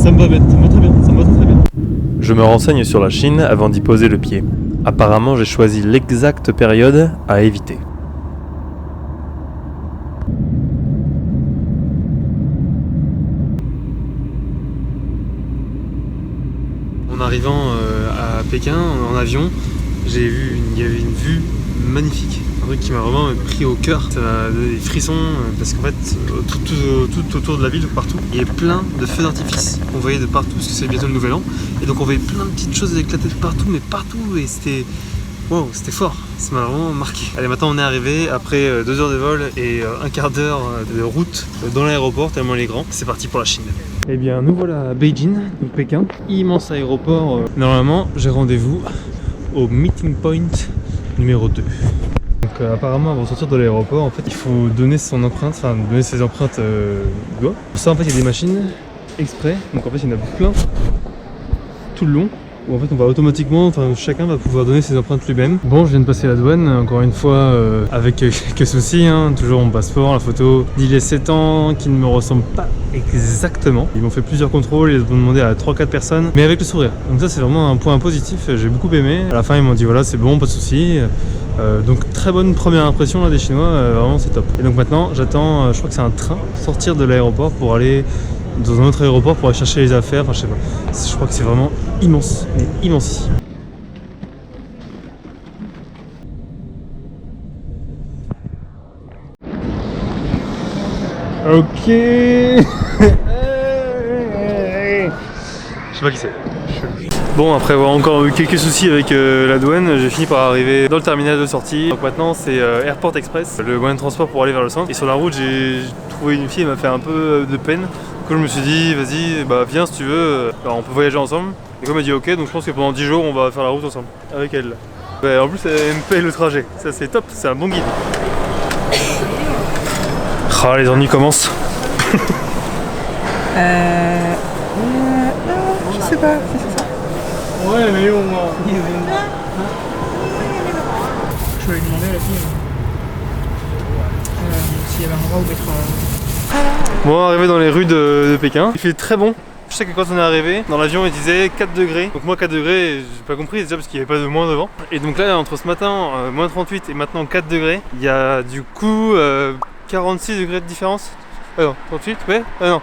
Ça me va bien, ça me va très bien, ça me va très bien. Je me renseigne sur la Chine avant d'y poser le pied. Apparemment, j'ai choisi l'exacte période à éviter. En arrivant à Pékin en avion, il y avait une vue magnifique. Un truc qui m'a vraiment pris au cœur. Ça m'a donné des frissons parce qu'en fait, tout autour de la ville, partout, il y avait plein de feux d'artifice. On voyait de partout parce que c'est bientôt le nouvel an. Et donc on voyait plein de petites choses éclater de partout, mais partout. Et c'était... Wow, c'était fort, ça m'a vraiment marqué. Allez, maintenant on est arrivé après 2 heures de vol et un quart d'heure de route dans l'aéroport, tellement il est grand. C'est parti pour la Chine. Eh bien, nous voilà à Beijing, donc Pékin. Immense aéroport. Normalement, j'ai rendez-vous au meeting point numéro 2. Donc apparemment, avant de sortir de l'aéroport, en fait, il faut donner son empreinte, enfin donner ses empreintes du doigt. Pour ça, en fait, il y a des machines exprès. Donc en fait, il y en a plein tout le long. Où en fait on va automatiquement, enfin chacun va pouvoir donner ses empreintes lui-même. Bon, je viens de passer la douane, encore une fois avec quelques soucis, hein. Toujours mon passeport, la photo d'il est 7 ans qui ne me ressemble pas exactement. Ils m'ont fait plusieurs contrôles, ils ont demandé à 3-4 personnes, mais avec le sourire. Donc ça c'est vraiment un point positif, j'ai beaucoup aimé. À la fin ils m'ont dit voilà c'est bon, pas de soucis. Donc très bonne première impression là des Chinois, vraiment c'est top. Et donc maintenant j'attends, je crois que c'est un train, sortir de l'aéroport pour aller dans un autre aéroport pour aller chercher les affaires, enfin je sais pas. Je crois que c'est vraiment immense, mais immense. Ok. Je sais pas qui c'est. Bon, après avoir encore eu quelques soucis avec la douane, j'ai fini par arriver dans le terminal de sortie. Donc maintenant c'est Airport Express, le moyen de transport pour aller vers le centre. Et sur la route j'ai trouvé une fille, elle m'a fait un peu de peine. Du coup je me suis dit vas-y, bah viens si tu veux, on peut voyager ensemble. Et comme elle m'a dit ok, donc je pense que pendant 10 jours on va faire la route ensemble avec elle. Bah, en plus elle me paye le trajet, ça c'est top, c'est un bon guide. Ah les ennuis commencent. Je sais pas si c'est ça. Ouais mais bon moi. Je vais lui demander à la fille s'il y avait un endroit où mettre. Bon, arrivé dans les rues de Pékin, il fait très bon. Je sais que quand on est arrivé, dans l'avion il disait 4 degrés. Donc moi 4 degrés, j'ai pas compris déjà parce qu'il n'y avait pas de moins devant. Et donc là entre ce matin, moins 38 et maintenant 4 degrés, il y a du coup 46 degrés de différence. Ah non, 38, ouais, ah non.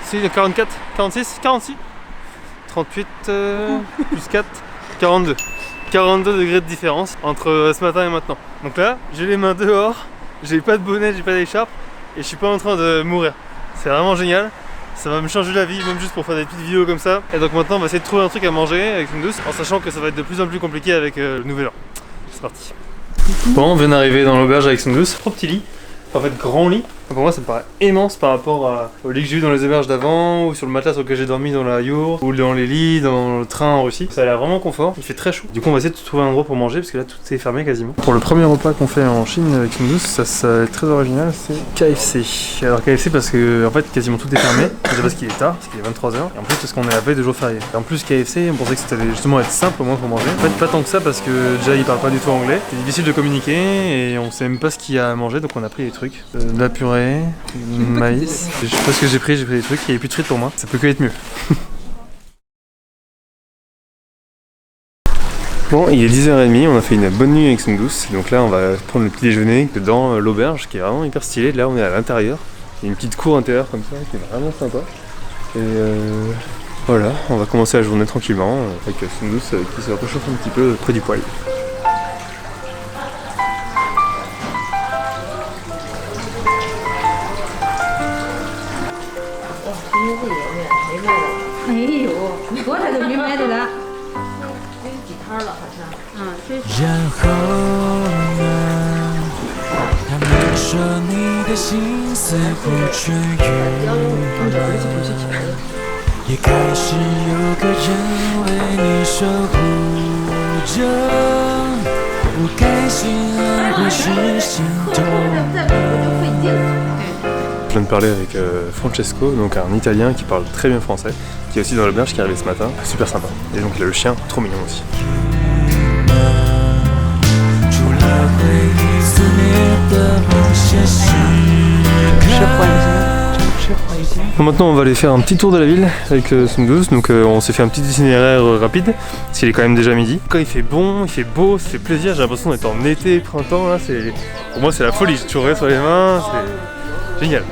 Si, 44, 46, 46. 38 plus 4, 42. 42 degrés de différence entre ce matin et maintenant. Donc là, j'ai les mains dehors, j'ai pas de bonnet, j'ai pas d'écharpe et je suis pas en train de mourir. C'est vraiment génial. Ça va me changer la vie, même juste pour faire des petites vidéos comme ça. Et donc maintenant, on va essayer de trouver un truc à manger avec une douce, en sachant que ça va être de plus en plus compliqué avec le nouvel an. C'est parti. Bon, on vient d'arriver dans l'auberge avec son douce. Trop petit lit. En fait, grand lit. Pour moi, ça me paraît immense par rapport au lit que j'ai eu dans les auberges d'avant, ou sur le matelas sur lequel j'ai dormi dans la yourte, ou dans les lits, dans le train en Russie. Ça a l'air vraiment confort, il fait très chaud. Du coup, on va essayer de trouver un endroit pour manger, parce que là, tout est fermé quasiment. Pour le premier repas qu'on fait en Chine avec une douce, ça est très original, c'est KFC. Alors KFC parce que, en fait, quasiment tout est fermé. Déjà parce qu'il est tard, parce qu'il est 23h, et en plus parce qu'on est à la veille de jour férié. Et en plus, KFC, on pensait que ça allait justement être simple au moins pour manger. En fait, pas tant que ça, parce que déjà, ils parlent pas du tout anglais. C'est difficile de communiquer, et on sait même pas ce qu'il y a à manger, donc on a pris des trucs. De la purée, maïs. Je sais pas ce que j'ai pris des trucs, il n'y avait plus de frites pour moi. Ça peut que être mieux. Bon, il est 10h30, on a fait une bonne nuit avec son douce. Donc là, on va prendre le petit déjeuner dans l'auberge qui est vraiment hyper stylé. Là, on est à l'intérieur. Il y a une petite cour intérieure comme ça qui est vraiment sympa. Et voilà, on va commencer la journée tranquillement avec son douce qui se réchauffe un petit peu près du poêle. Je viens de parler avec Francesco, donc un Italien qui parle très bien français, qui est aussi dans l'auberge, qui est arrivé ce matin, super sympa. Et donc il a le chien, trop mignon aussi. Bon, maintenant on va aller faire un petit tour de la ville avec Sundus, donc on s'est fait un petit itinéraire rapide, parce qu'il est quand même déjà midi. Quand il fait bon, il fait beau, ça fait plaisir, j'ai l'impression d'être en été, printemps, là c'est... Pour moi c'est la folie, j'ai toujours rien sur les mains, c'est génial.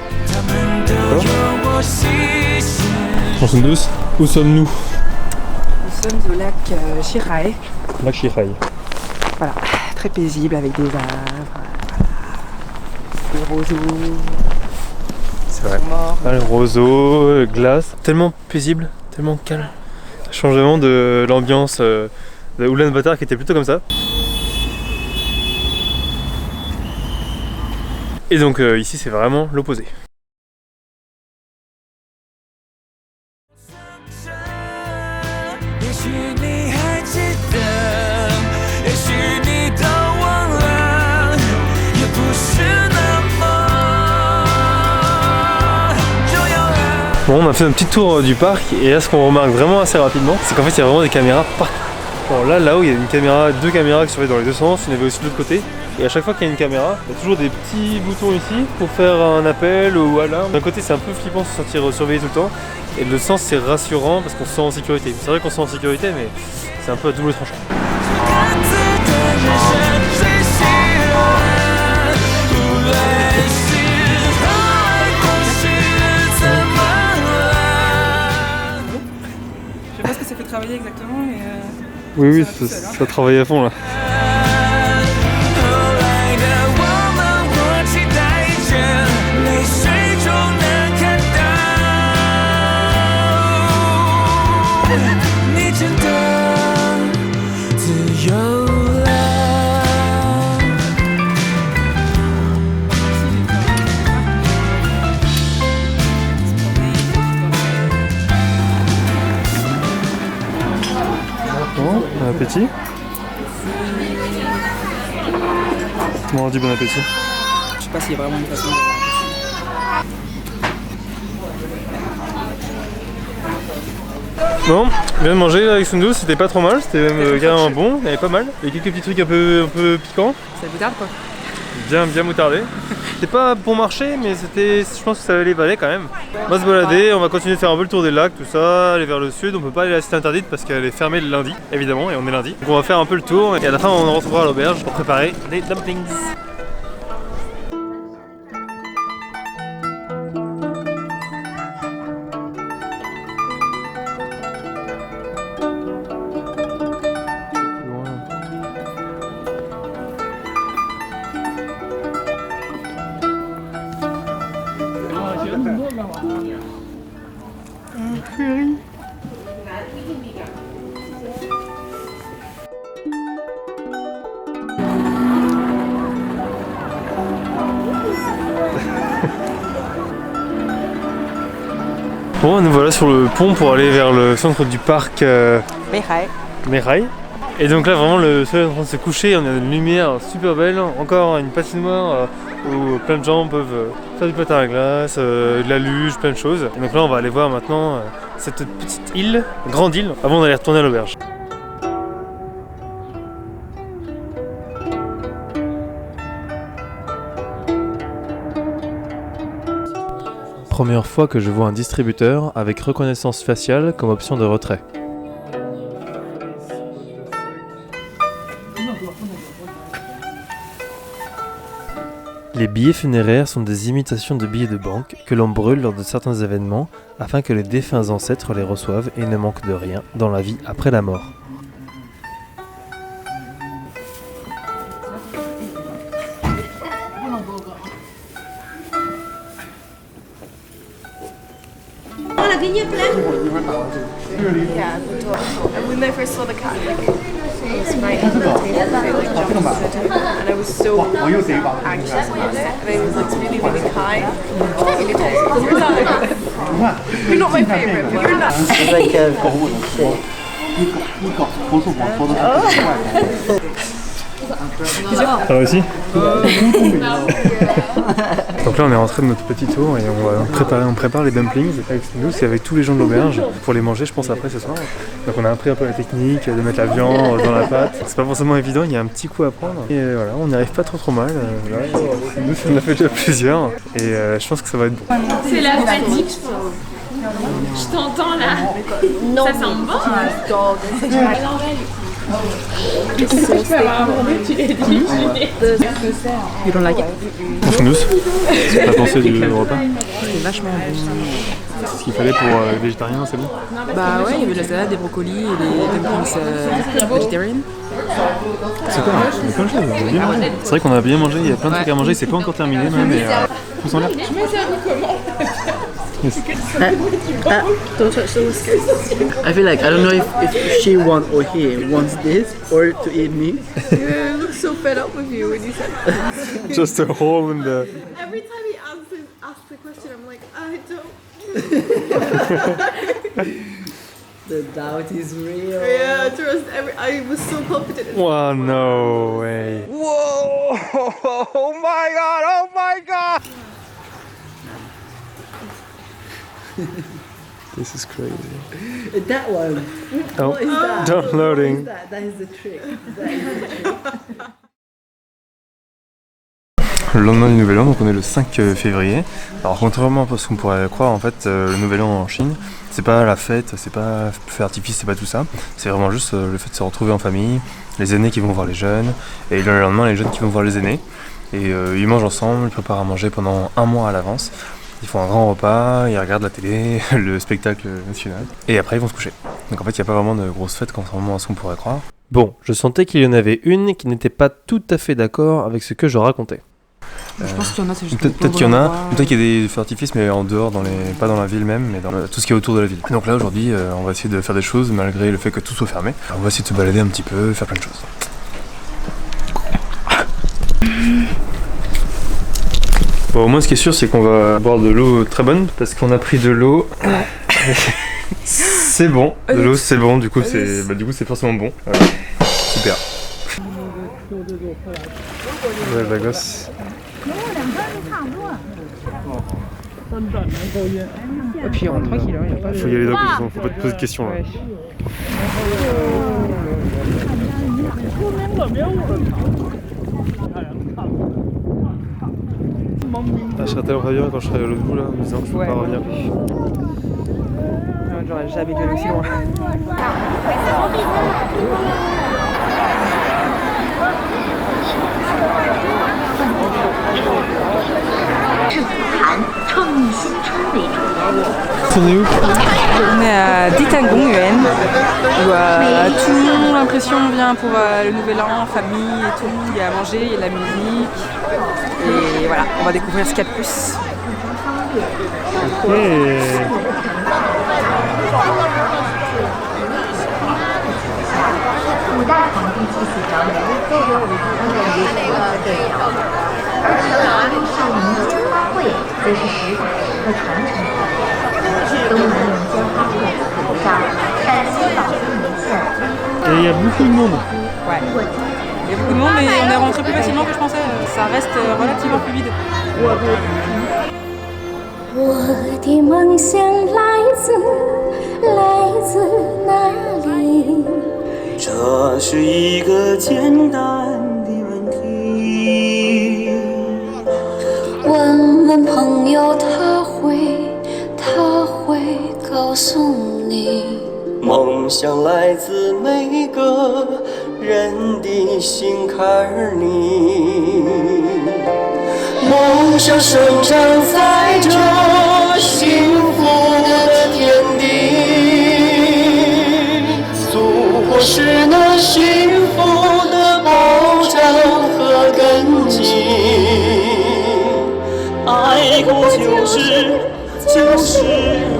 Bon Sundus, où sommes-nous? Nous sommes au lac Shirai. Lac Shirai. Voilà, très paisible avec des arbres, des roseaux. C'est vrai. Morts. Ah, le roseau, glace. Tellement paisible, tellement calme. Ça change vraiment de l'ambiance de Ulaanbaatar qui était plutôt comme ça. Et donc ici c'est vraiment l'opposé. Bon, on a fait un petit tour du parc et là ce qu'on remarque vraiment assez rapidement, c'est qu'en fait il y a vraiment des caméras partout. Bon, là-haut il y a une caméra, deux caméras qui surveillent dans les deux sens, il y en avait aussi de l'autre côté. Et à chaque fois qu'il y a une caméra, il y a toujours des petits boutons ici pour faire un appel ou alarme. D'un côté c'est un peu flippant de se sentir surveillé tout le temps et de l'autre sens c'est rassurant parce qu'on se sent en sécurité. C'est vrai qu'on se sent en sécurité mais c'est un peu à double tranchant. Je sais pas ce que ça fait travailler exactement, mais Oui, ça va tout seul, hein. ça travaille à fond là. Bon appétit. Bon, on dit bon appétit. je sais pas s'il y a vraiment une façon de... Bon, je viens de manger là avec Sundus, c'était pas trop mal, c'était même carrément bon, il y avait pas mal. Il y a quelques petits trucs un peu piquants. C'est la moutarde quoi. Bien moutardé. C'était pas bon marché, mais c'était, je pense que ça les valait quand même. On va se balader, on va continuer de faire un peu le tour des lacs, tout ça, aller vers le sud. On peut pas aller à la cité interdite parce qu'elle est fermée le lundi, évidemment, et on est lundi. Donc on va faire un peu le tour et à la fin on retrouvera à l'auberge pour préparer des dumplings. Bon, nous voilà sur le pont pour aller vers le centre du parc Merai. Et donc là vraiment le soleil est en train de se coucher, on a une lumière super belle, encore une patinoire où plein de gens peuvent faire du patin à glace, de la luge, plein de choses. Et donc là on va aller voir maintenant cette petite île, grande île, avant d'aller retourner à l'auberge. Première fois que je vois un distributeur avec reconnaissance faciale comme option de retrait. Les billets funéraires sont des imitations de billets de banque que l'on brûle lors de certains événements afin que les défunts ancêtres les reçoivent et ne manquent de rien dans la vie après la mort. Yeah, and when they first saw the cat, it was right at the table, it like jumped to the table, and I was so anxious about it, and I was like really, really kind. You're not my favourite, but you're not. Ça va aussi Donc là on est rentré de notre petit tour et on prépare les dumplings avec nous, c'est avec tous les gens de l'auberge pour les manger je pense après ce soir. Donc on a appris un peu la technique de mettre la viande dans la pâte. C'est pas forcément évident, il y a un petit coup à prendre. Et voilà, on n'y arrive pas trop mal. Là, nous on en a fait déjà plusieurs et je pense que ça va être bon. C'est la fatigue je pense. Je t'entends là. Non, ça sent bon. You don't like it? Nous, c'est la pensée du repas. C'est vachement bon. C'est ce qu'il fallait pour les végétariens, c'est bon? Bah ouais, il y avait de la salade, des brocolis et des dumplings vegetarian. C'est quoi? Il y a plein de choses, on a bien mangé. C'est vrai qu'on a bien mangé, il y a plein de trucs à manger, c'est pas encore terminé même, mais tous en l'air. Yes. Don't touch the whiskers. I feel like I don't know if she wants or he wants this or to eat me. I look so fed up with you when you said that. Just a hole in the... Every time he asks the question, I'm like, I don't. The doubt is real. Yeah, trust. I was so confident. Oh no way. Whoa! Oh my god! Oh my god! This is crazy. That one. Oh, What is that? downloading. What is that? That is the trick. That is the trick. Le lendemain du Nouvel An, donc on est le 5 février. Alors contrairement à ce qu'on pourrait croire, en fait, le Nouvel An en Chine, c'est pas la fête, c'est pas feu d'artifice, c'est pas tout ça. C'est vraiment juste le fait de se retrouver en famille, les aînés qui vont voir les jeunes, et le lendemain les jeunes qui vont voir les aînés. Et ils mangent ensemble, ils préparent à manger pendant un mois à l'avance. Ils font un grand repas, ils regardent la télé, le spectacle national, et après ils vont se coucher. Donc en fait il n'y a pas vraiment de grosse fête contrairement à ce qu'on pourrait croire. Bon, je sentais qu'il y en avait une qui n'était pas tout à fait d'accord avec ce que je racontais. Je pense qu'il y en a, c'est juste Peut-être qu'il y en a, peut-être qu'il y a des feux d'artifice mais en dehors, pas dans la ville même, mais dans tout ce qui est autour de la ville. Donc là aujourd'hui on va essayer de faire des choses malgré le fait que tout soit fermé. Alors, on va essayer de se balader un petit peu, faire plein de choses. Bon, au moins ce qui est sûr c'est qu'on va boire de l'eau très bonne parce qu'on a pris de l'eau. C'est bon, de l'eau c'est bon, du coup c'est forcément bon. Voilà. Super. Ouais, la gosse. Et puis on est tranquille, il n'y a pas de... Faut y aller d'un coup, faut pas te poser de questions là. Ouais. Ah, je serais tellement ravi quand je serai à l'autre bout là, en me disant je peux pas revenir. J'aurais jamais dû aller aussi loin. On est où? On est à Ditangong-yuan, où tout le monde, l'impression, vient pour le Nouvel An, famille et tout. Il y a à manger, il y a de la musique. Et voilà, on va découvrir ce qu'il y a de plus. Et il y a beaucoup de monde. Ouais. Il y a beaucoup de monde, mais on est rentré plus facilement que je pensais. Ça reste relativement plus vide. 我的梦想来自哪里？这是一个简单的问题。问问朋友，他会告诉你。梦想来自每个人的心坎里。梦想生长在这幸福的天地，祖国是那幸福的保障和根基。爱国就是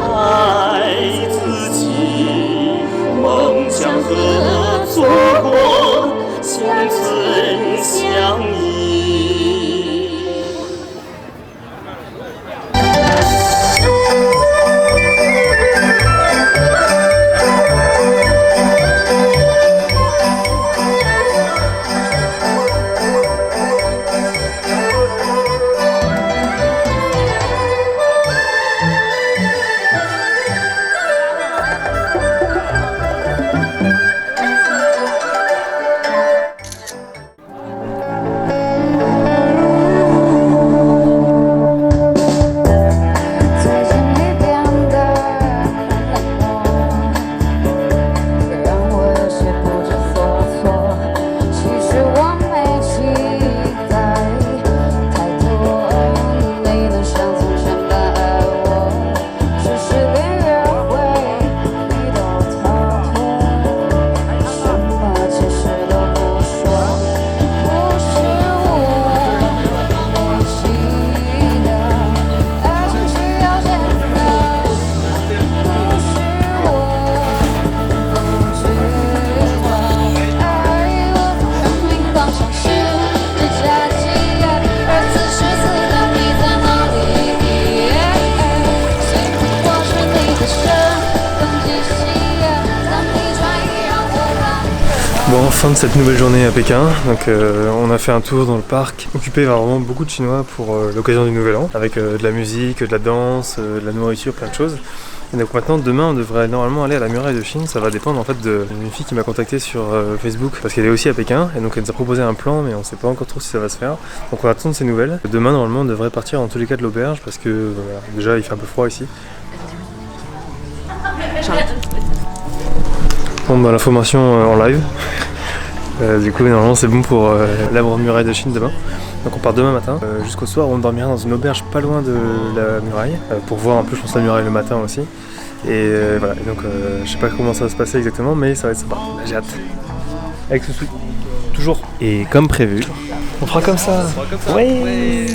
爱自己，梦想和祖国相存相依。Bon, fin de cette nouvelle journée à Pékin. Donc on a fait un tour dans le parc occupé par vraiment beaucoup de Chinois pour l'occasion du Nouvel An, avec de la musique, de la danse, de la nourriture, plein de choses. Et donc maintenant, demain, on devrait normalement aller à la muraille de Chine. Ça va dépendre en fait d'une fille qui m'a contacté sur Facebook parce qu'elle est aussi à Pékin. Et donc elle nous a proposé un plan, mais on sait pas encore trop si ça va se faire. Donc on va attendre ses nouvelles. Demain, normalement, on devrait partir en tous les cas de l'auberge parce que voilà, déjà il fait un peu froid ici. Bon bah l'information en live. Du coup normalement c'est bon pour la grande muraille de Chine demain. Donc on part demain matin. Jusqu'au soir on dormira dans une auberge pas loin de la muraille pour voir un peu je pense la muraille le matin aussi. Et voilà, et donc je sais pas comment ça va se passer exactement mais ça va être sympa. J'ai hâte. Avec Soussou. Toujours. Et comme prévu, on fera comme ça. ouais.